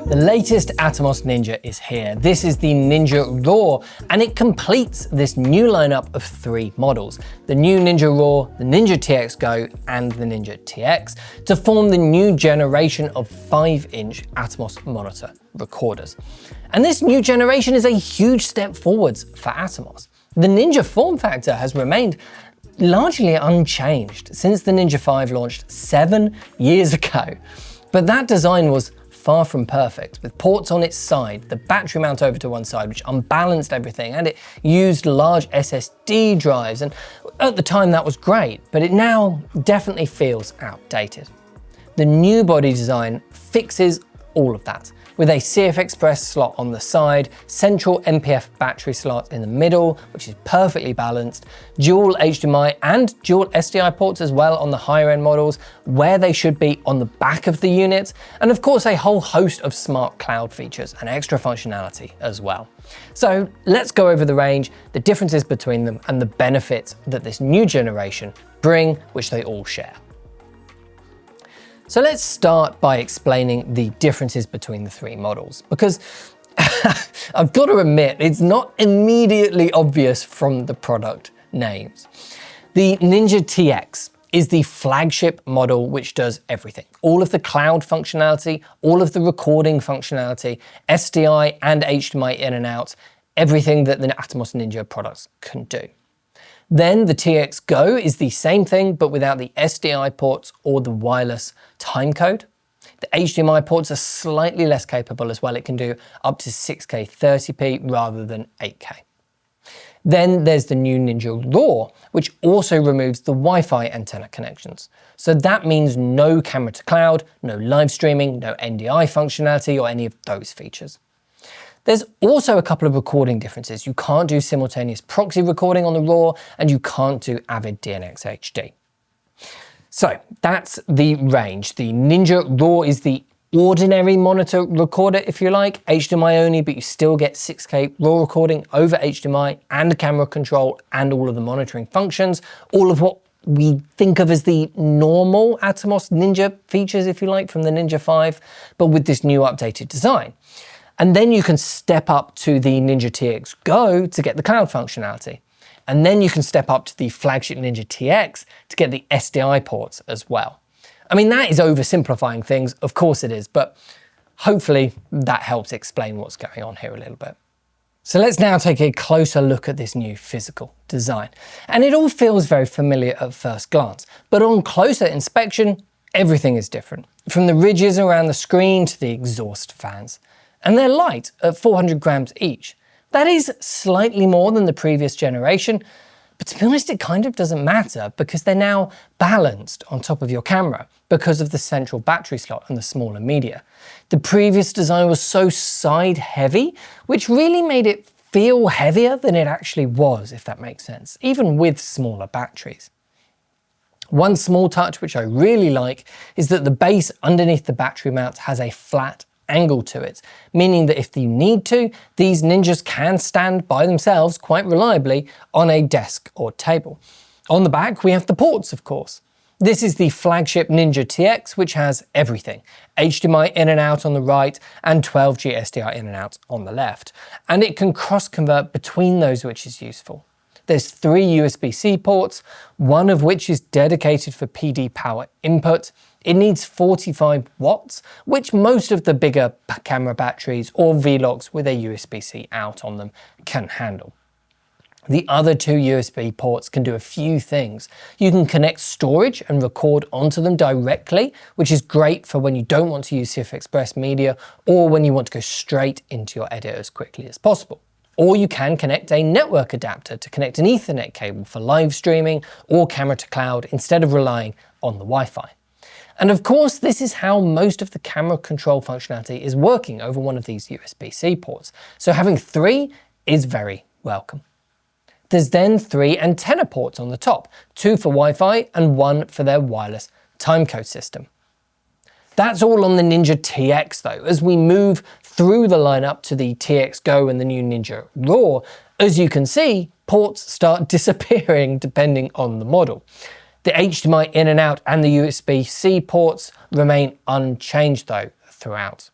The latest Atomos Ninja is here. This is the Ninja Raw, and it completes this new lineup of 3 models. The new Ninja Raw, the Ninja TX Go, and the Ninja TX to form the new generation of 5-inch Atomos monitor recorders. And this new generation is a huge step forwards for Atomos. The Ninja form factor has remained largely unchanged since the Ninja 5 launched 7 years ago. But that design was far from perfect, with ports on its side, the battery mount over to one side, which unbalanced everything, and it used large SSD drives, and at the time that was great, but it now definitely feels outdated. The new body design fixes all of that, with a CFexpress slot on the side, central NPF battery slot in the middle, which is perfectly balanced, dual HDMI and dual SDI ports as well on the higher end models, where they should be on the back of the unit, and of course a whole host of smart cloud features and extra functionality as well. So let's go over the range, the differences between them, and the benefits that this new generation bring, which they all share. So let's start by explaining the differences between the 3 models, because I've got to admit, it's not immediately obvious from the product names. The Ninja TX is the flagship model which does everything. All of the cloud functionality, all of the recording functionality, SDI and HDMI in and out, everything that the Atomos Ninja products can do. Then the TX Go is the same thing, but without the SDI ports or the wireless timecode. The HDMI ports are slightly less capable as well. It can do up to 6K 30p rather than 8K. Then there's the new Ninja Raw, which also removes the Wi-Fi antenna connections. So that means no camera to cloud, no live streaming, no NDI functionality or any of those features. There's also a couple of recording differences. You can't do simultaneous proxy recording on the Raw, and you can't do Avid DNX HD. So that's the range. The Ninja Raw is the ordinary monitor recorder, if you like, HDMI only, but you still get 6K RAW recording over HDMI and camera control and all of the monitoring functions, all of what we think of as the normal Atomos Ninja features, if you like, from the Ninja 5, but with this new updated design. And then you can step up to the Ninja TX Go to get the cloud functionality. And then you can step up to the flagship Ninja TX to get the SDI ports as well. I mean, that is oversimplifying things, of course it is, but hopefully that helps explain what's going on here a little bit. So let's now take a closer look at this new physical design. And it all feels very familiar at first glance, but on closer inspection, everything is different. From the ridges around the screen to the exhaust fans. And they're light at 400 grams each. That is slightly more than the previous generation, but to be honest, it kind of doesn't matter because they're now balanced on top of your camera because of the central battery slot and the smaller media. The previous design was so side heavy, which really made it feel heavier than it actually was, if that makes sense, even with smaller batteries. One small touch which I really like is that the base underneath the battery mount has a flat angle to it, meaning that if you need to, these Ninjas can stand by themselves quite reliably on a desk or table. On the back, we have the ports, of course. This is the flagship Ninja TX, which has everything. HDMI in and out on the right and 12G SDI in and out on the left. And it can cross-convert between those, which is useful. There's 3 USB-C ports, one of which is dedicated for PD power input. It needs 45 watts, which most of the bigger camera batteries or Vlogs with a USB-C out on them can handle. The other 2 USB ports can do a few things. You can connect storage and record onto them directly, which is great for when you don't want to use CFexpress media or when you want to go straight into your edit as quickly as possible. Or you can connect a network adapter to connect an Ethernet cable for live streaming or camera to cloud instead of relying on the Wi-Fi. And of course, this is how most of the camera control functionality is working over one of these USB-C ports. So having 3 is very welcome. There's then 3 antenna ports on the top, 2 for Wi-Fi and 1 for their wireless timecode system. That's all on the Ninja TX though. As we move through the lineup to the TX Go and the new Ninja Raw, as you can see, ports start disappearing depending on the model. The HDMI in and out and the USB-C ports remain unchanged though throughout.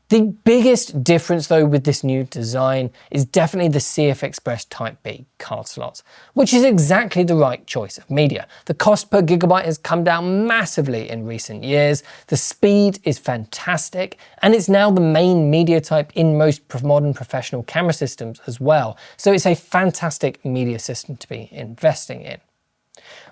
The biggest difference though with this new design is definitely the CFexpress Type B card slots, which is exactly the right choice of media. The cost per gigabyte has come down massively in recent years, the speed is fantastic, and it's now the main media type in most modern professional camera systems as well, so it's a fantastic media system to be investing in.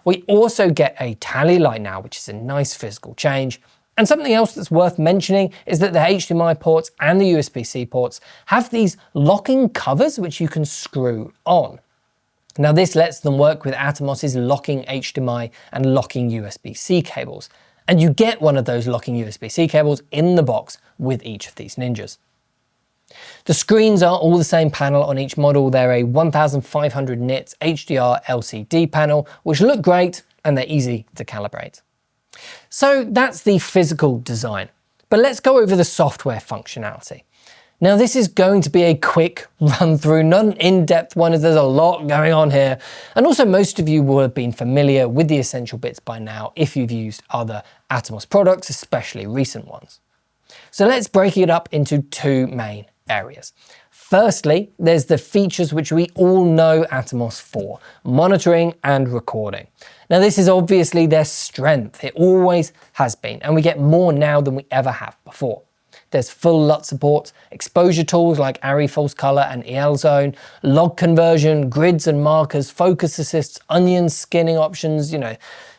We also get a tally light now, which is a nice physical change. And something else that's worth mentioning is that the HDMI ports and the USB-C ports have these locking covers which you can screw on. Now this lets them work with Atomos's locking HDMI and locking USB-C cables. And you get one of those locking USB-C cables in the box with each of these Ninjas. The screens are all the same panel on each model. They're a 1500 nits HDR LCD panel, which look great and they're easy to calibrate. So that's the physical design, but let's go over the software functionality. Now this is going to be a quick run through, not an in-depth one as there's a lot going on here. And also most of you will have been familiar with the essential bits by now if you've used other Atomos products, especially recent ones. So let's break it up into two main areas. Firstly, there's the features which we all know Atomos for, monitoring and recording. Now this is obviously their strength, it always has been, and we get more now than we ever have before. There's full LUT support, exposure tools like ARRI false color and EL zone, log conversion, grids and markers, focus assists, onion skinning options,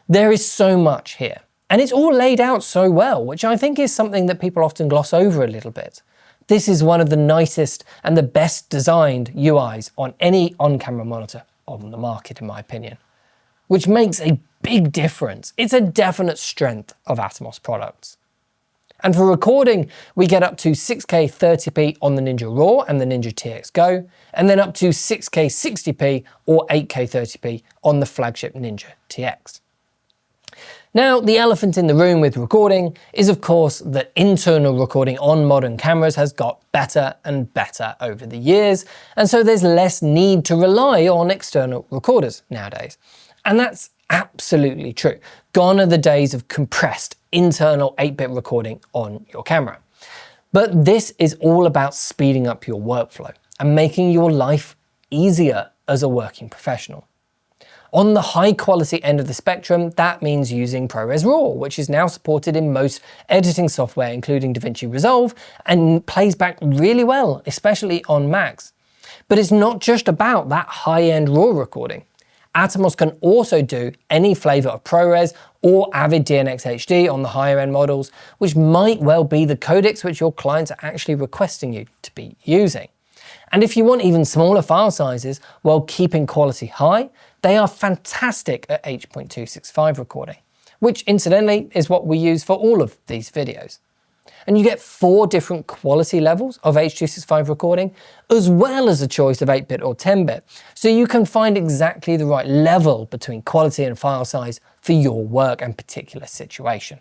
there is so much here. And it's all laid out so well, which I think is something that people often gloss over a little bit. This is one of the nicest and the best designed UIs on any on-camera monitor on the market, in my opinion, which makes a big difference. It's a definite strength of Atomos products. And for recording, we get up to 6K 30p on the Ninja RAW and the Ninja TX Go, and then up to 6K 60p or 8K 30p on the flagship Ninja TX. Now, the elephant in the room with recording is of course that internal recording on modern cameras has got better and better over the years, and so there's less need to rely on external recorders nowadays. And that's absolutely true. Gone are the days of compressed internal 8-bit recording on your camera. But this is all about speeding up your workflow and making your life easier as a working professional. On the high quality end of the spectrum, that means using ProRes RAW, which is now supported in most editing software, including DaVinci Resolve, and plays back really well, especially on Macs. But it's not just about that high-end RAW recording. Atomos can also do any flavor of ProRes or Avid DNx HD on the higher end models, which might well be the codecs which your clients are actually requesting you to be using. And if you want even smaller file sizes while keeping quality high, they are fantastic at H.265 recording, which incidentally is what we use for all of these videos. And you get 4 different quality levels of H.265 recording, as well as a choice of 8-bit or 10-bit, so you can find exactly the right level between quality and file size for your work and particular situation.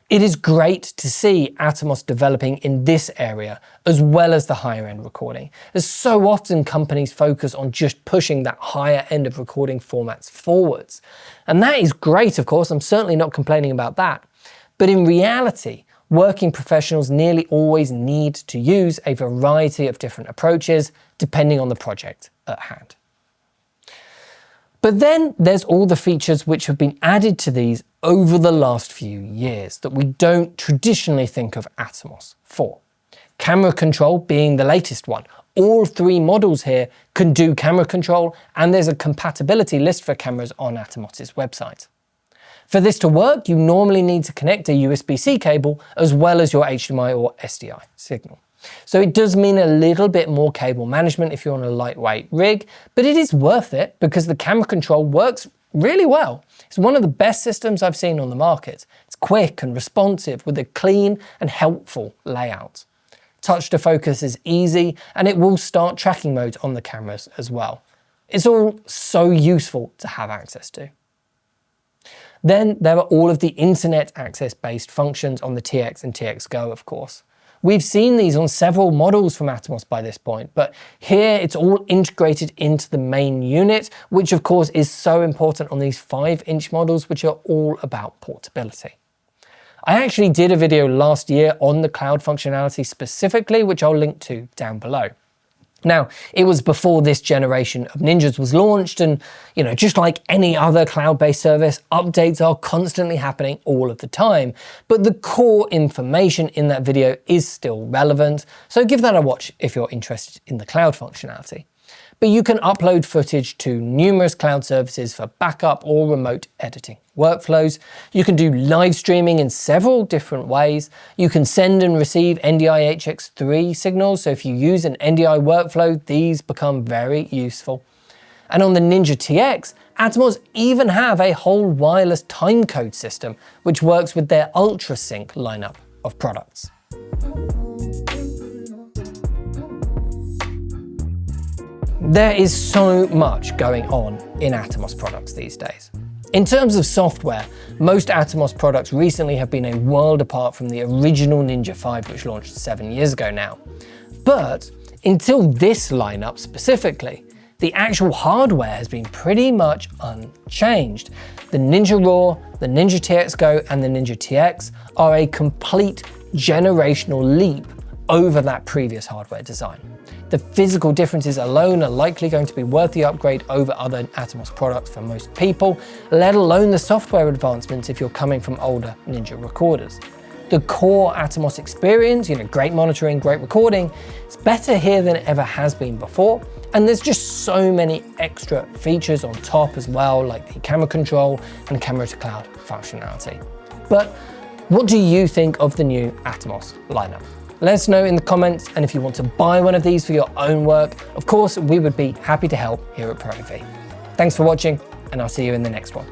It is great to see Atomos developing in this area as well as the higher end recording, as so often companies focus on just pushing that higher end of recording formats forwards. And that is great, of course, I'm certainly not complaining about that. But in reality, working professionals nearly always need to use a variety of different approaches depending on the project at hand. But then there's all the features which have been added to these over the last few years that we don't traditionally think of Atomos for. Camera control being the latest one. All 3 models here can do camera control, and there's a compatibility list for cameras on Atomos' website. For this to work, you normally need to connect a USB-C cable as well as your HDMI or SDI signal. So it does mean a little bit more cable management if you're on a lightweight rig, but it is worth it because the camera control works really well. It's one of the best systems I've seen on the market. It's quick and responsive with a clean and helpful layout. Touch to focus is easy, and it will start tracking mode on the cameras as well. It's all so useful to have access to. Then there are all of the internet access based functions on the TX and TX Go, of course. We've seen these on several models from Atomos by this point, but here it's all integrated into the main unit, which of course is so important on these 5-inch models, which are all about portability. I actually did a video last year on the cloud functionality specifically, which I'll link to down below. Now, it was before this generation of Ninjas was launched, and just like any other cloud-based service, updates are constantly happening all of the time. But the core information in that video is still relevant, so give that a watch if you're interested in the cloud functionality. But you can upload footage to numerous cloud services for backup or remote editing workflows. You can do live streaming in several different ways. You can send and receive NDI HX3 signals, so if you use an NDI workflow, these become very useful. And on the Ninja TX, Atomos even have a whole wireless timecode system, which works with their UltraSync lineup of products. There is so much going on in Atomos products these days. In terms of software, most Atomos products recently have been a world apart from the original Ninja 5, which launched 7 years ago now. But until this lineup specifically, the actual hardware has been pretty much unchanged. The Ninja Raw, the Ninja TX Go, and the Ninja TX are a complete generational leap over that previous hardware design. The physical differences alone are likely going to be worth the upgrade over other Atomos products for most people, let alone the software advancements if you're coming from older Ninja recorders. The core Atomos experience, great monitoring, great recording, it's better here than it ever has been before, and there's just so many extra features on top as well, like the camera control and camera to cloud functionality. But what do you think of the new Atomos lineup? Let us know in the comments, and if you want to buy one of these for your own work, of course, we would be happy to help here at ProAV. Thanks for watching, and I'll see you in the next one.